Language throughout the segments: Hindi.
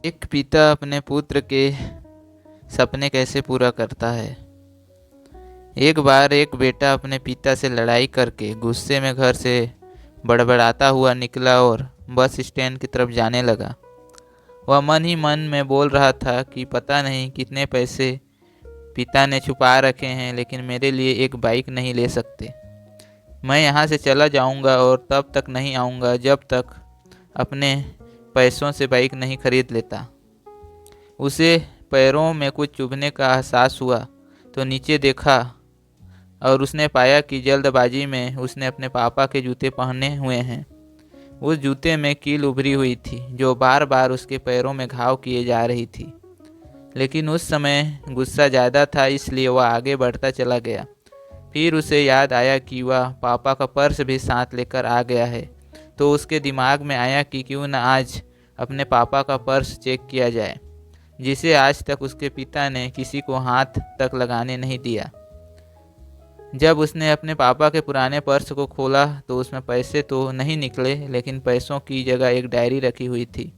एक पिता अपने पुत्र के सपने कैसे पूरा करता है। एक बार एक बेटा अपने पिता से लड़ाई करके गुस्से में घर से बड़बड़ाता हुआ निकला और बस स्टैंड की तरफ जाने लगा। वह मन ही मन में बोल रहा था कि पता नहीं कितने पैसे पिता ने छुपा रखे हैं, लेकिन मेरे लिए एक बाइक नहीं ले सकते। मैं यहाँ से चला जाऊँगा और तब तक नहीं आऊँगा जब तक अपने पैसों से बाइक नहीं खरीद लेता। उसे पैरों में कुछ चुभने का एहसास हुआ तो नीचे देखा और उसने पाया कि जल्दबाजी में उसने अपने पापा के जूते पहने हुए हैं। उस जूते में कील उभरी हुई थी जो बार बार उसके पैरों में घाव किए जा रही थी। लेकिन उस समय गुस्सा ज़्यादा था, इसलिए वह आगे बढ़ता चला गया। फिर उसे याद आया कि वह पापा का पर्स भी साथ लेकर आ गया है, तो उसके दिमाग में आया कि क्यों न आज अपने पापा का पर्स चेक किया जाए, जिसे आज तक उसके पिता ने किसी को हाथ तक लगाने नहीं दिया। जब उसने अपने पापा के पुराने पर्स को खोला तो उसमें पैसे तो नहीं निकले, लेकिन पैसों की जगह एक डायरी रखी हुई थी।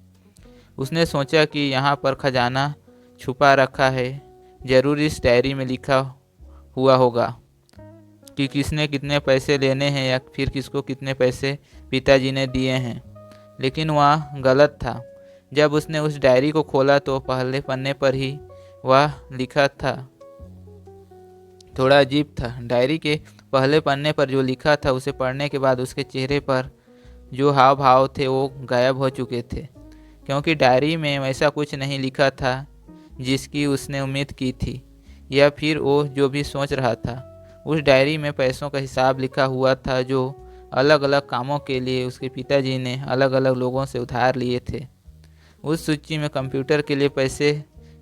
उसने सोचा कि यहाँ पर खजाना छुपा रखा है, जरूर इस डायरी में लिखा हुआ होगा कि किसने कितने पैसे लेने हैं या फिर किसको कितने पैसे पिताजी ने दिए हैं। लेकिन वह गलत था। जब उसने उस डायरी को खोला तो पहले पन्ने पर ही वह लिखा था थोड़ा अजीब था। डायरी के पहले पन्ने पर जो लिखा था उसे पढ़ने के बाद उसके चेहरे पर जो हाव भाव थे वो गायब हो चुके थे, क्योंकि डायरी में ऐसा कुछ नहीं लिखा था जिसकी उसने उम्मीद की थी या फिर वो जो भी सोच रहा था। उस डायरी में पैसों का हिसाब लिखा हुआ था जो अलग अलग कामों के लिए उसके पिताजी ने अलग अलग लोगों से उधार लिए थे। उस सूची में कंप्यूटर के लिए पैसे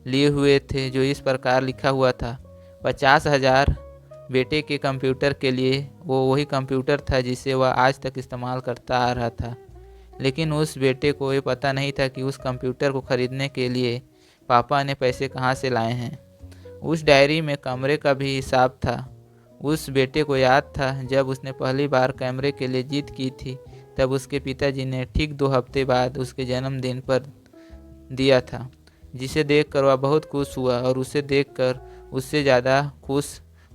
लिए हुए थे जो इस प्रकार लिखा हुआ था 50,000 बेटे के कंप्यूटर के लिए। वो वही कंप्यूटर था जिसे वह आज तक इस्तेमाल करता आ रहा था, लेकिन उस बेटे को ये पता नहीं था कि उस कंप्यूटर को खरीदने के लिए पापा ने पैसे कहाँ से लाए हैं। उस डायरी में कमरे का भी हिसाब था। उस बेटे को याद था जब उसने पहली बार कैमरे के लिए जीत की थी, तब उसके पिताजी ने ठीक 2 हफ्ते बाद उसके जन्मदिन पर दिया था, जिसे देखकर वह बहुत खुश हुआ। और उसे देखकर उससे ज़्यादा खुश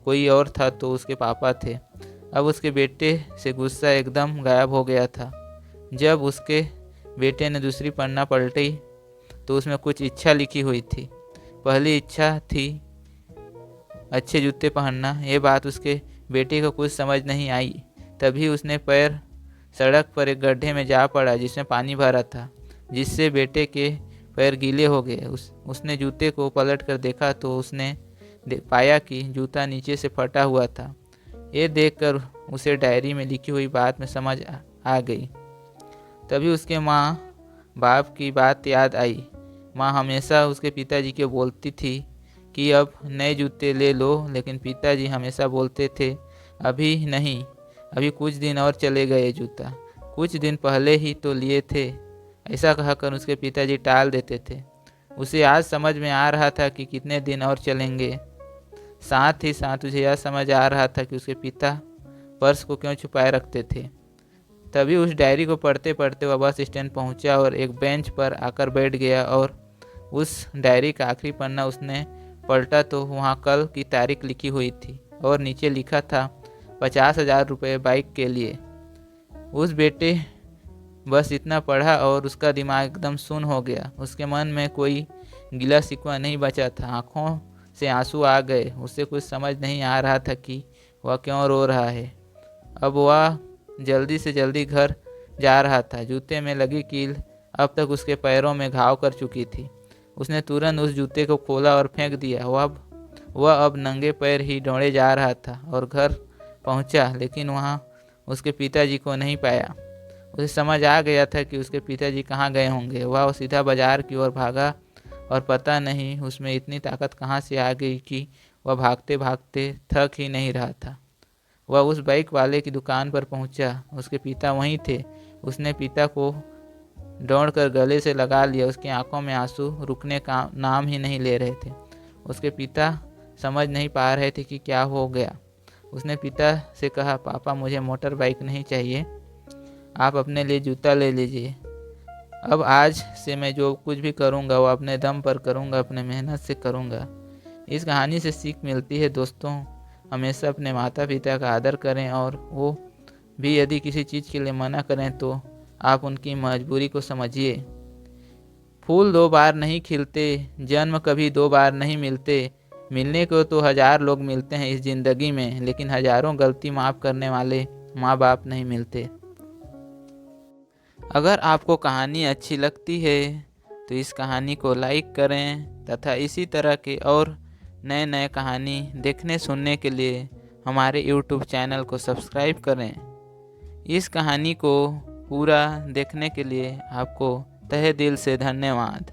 कोई और था तो उसके पापा थे। अब उसके बेटे से गुस्सा एकदम गायब हो गया था। जब उसके बेटे ने दूसरी पन्ना पलटी तो उसमें कुछ इच्छा लिखी हुई थी। पहली इच्छा थी अच्छे जूते पहनना। ये बात उसके बेटे को कुछ समझ नहीं आई। तभी उसने पैर सड़क पर एक गड्ढे में जा पड़ा जिसमें पानी भरा था, जिससे बेटे के पैर गीले हो गए। उसने जूते को पलट कर देखा तो उसने पाया कि जूता नीचे से फटा हुआ था। ये देखकर उसे डायरी में लिखी हुई बात में समझ आ गई। तभी उसके माँ बाप की बात याद आई। माँ हमेशा उसके पिताजी को बोलती थी कि अब नए जूते ले लो, लेकिन पिताजी हमेशा बोलते थे अभी नहीं, अभी कुछ दिन और चलेगा ये जूता, कुछ दिन पहले ही तो लिए थे। ऐसा कहकर उसके पिताजी टाल देते थे। उसे आज समझ में आ रहा था कि कितने दिन और चलेंगे। साथ ही साथ उसे यह समझ आ रहा था कि उसके पिता पर्स को क्यों छुपाए रखते थे। तभी उस डायरी को पढ़ते पढ़ते वह बस स्टैंड पहुंचा और एक बेंच पर आकर बैठ गया और उस डायरी का आखिरी पन्ना उसने पलटा तो वहाँ कल की तारीख लिखी हुई थी और नीचे लिखा था 50,000 रुपये बाइक के लिए। उस बेटे बस इतना पढ़ा और उसका दिमाग एकदम सुन्न हो गया। उसके मन में कोई गिला शिकवा नहीं बचा था। आंखों से आंसू आ गए। उसे कुछ समझ नहीं आ रहा था कि वह क्यों रो रहा है। अब वह जल्दी से जल्दी घर जा रहा था। जूते में लगी कील अब तक उसके पैरों में घाव कर चुकी थी। उसने तुरंत उस जूते को खोला और फेंक दिया। वह अब नंगे पैर ही दौड़े जा रहा था और घर पहुंचा, लेकिन वहां उसके पिताजी को नहीं पाया। उसे समझ आ गया था कि उसके पिताजी कहाँ गए होंगे। वह सीधा बाजार की ओर भागा और पता नहीं उसमें इतनी ताकत कहाँ से आ गई कि वह भागते भागते थक ही नहीं रहा था। वह उस बाइक वाले की दुकान पर पहुंचा। उसके पिता वहीं थे। उसने पिता को दौड़कर गले से लगा लिया। उसकी आंखों में आंसू रुकने का नाम ही नहीं ले रहे थे। उसके पिता समझ नहीं पा रहे थे कि क्या हो गया। उसने पिता से कहा, पापा मुझे मोटर बाइक नहीं चाहिए, आप अपने लिए जूता ले लीजिए। अब आज से मैं जो कुछ भी करूँगा वो अपने दम पर करूँगा, अपने मेहनत से करूँगा। इस कहानी से सीख मिलती है दोस्तों, हमेशा अपने माता पिता का आदर करें, और वो भी यदि किसी चीज़ के लिए मना करें तो आप उनकी मजबूरी को समझिए। फूल 2 बार नहीं खिलते, जन्म कभी 2 बार नहीं मिलते। मिलने को तो 1000 लोग मिलते हैं इस ज़िंदगी में, लेकिन हज़ारों गलती माफ़ करने वाले माँ बाप नहीं मिलते। अगर आपको कहानी अच्छी लगती है तो इस कहानी को लाइक करें, तथा इसी तरह के और नए नए कहानी देखने सुनने के लिए हमारे YouTube चैनल को सब्सक्राइब करें। इस कहानी को पूरा देखने के लिए आपको तहे दिल से धन्यवाद।